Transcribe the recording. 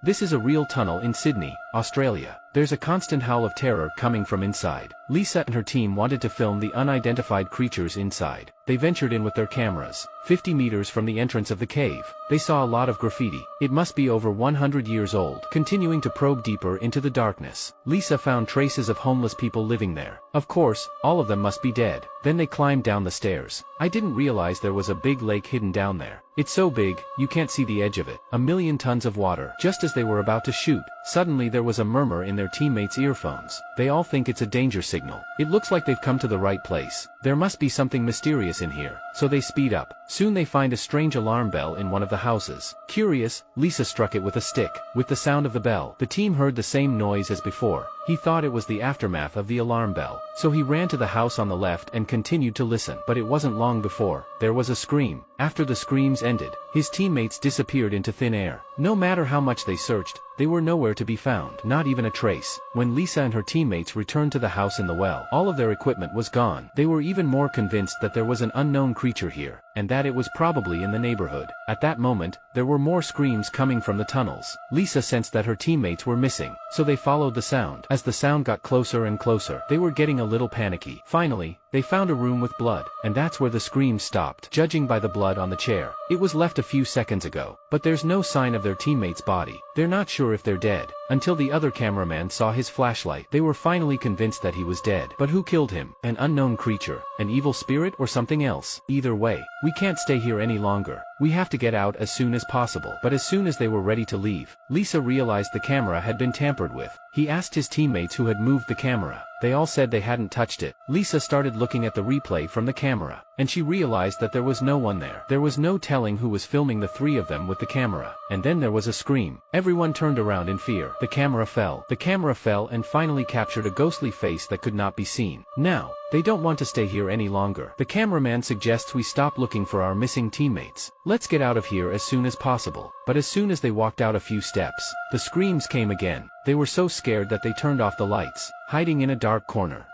This is a real tunnel in Sydney, Australia. There's a constant howl of terror coming from inside. Lisa and her team wanted to film the unidentified creatures inside. They ventured in with their cameras. 50 meters from the entrance of the cave, they saw a lot of graffiti. It must be over 100 years old. Continuing to probe deeper into the darkness, Lisa found traces of homeless people living there. Of course, all of them must be dead. Then they climbed down the stairs. I didn't realize there was a big lake hidden down there. It's so big, you can't see the edge of it. 1,000,000 tons of water. Just as they were about to shoot, suddenly there was a murmur in their teammates' earphones. They all think it's a danger signal. It looks like they've come to the right place. There must be something mysterious in here. So they speed up. Soon they find a strange alarm bell in one of the houses. Curious, Lisa struck it with a stick. With the sound of the bell, the team heard the same noise as before. He thought it was the aftermath of the alarm bell. So he ran to the house on the left and continued to listen. But it wasn't long before there was a scream. After the screams ended, his teammates disappeared into thin air. No matter how much they searched, they were nowhere to be found, not even a trace. When Lisa and her teammates returned to the house in the well, all of their equipment was gone. They were even more convinced that there was an unknown creature here, and that it was probably in the neighborhood. At that moment, there were more screams coming from the tunnels. Lisa sensed that her teammates were missing, so they followed the sound. As the sound got closer and closer, they were getting a little panicky. Finally, they found a room with blood, and that's where the screams stopped. Judging by the blood on the chair, it was left a few seconds ago, but there's no sign of their teammate's body. They're not sure if they're dead, until the other cameraman saw his flashlight. They were finally convinced that he was dead. But who killed him? An unknown creature? An evil spirit or something else? Either way, we can't stay here any longer. We have to get out as soon as possible. But as soon as they were ready to leave, Lisa realized the camera had been tampered with. He asked his teammates who had moved the camera. They all said they hadn't touched it. Lisa started looking at the replay from the camera, and she realized that there was no one there. There was no telling who was filming the three of them with the camera. And then there was a scream. Everyone turned around in fear. The camera fell. The camera fell and finally captured a ghostly face that could not be seen. Now, they don't want to stay here any longer. The cameraman suggests we stop looking for our missing teammates. Let's get out of here as soon as possible. But as soon as they walked out a few steps, the screams came again. They were so scared that they turned off the lights. Hiding in a dark corner,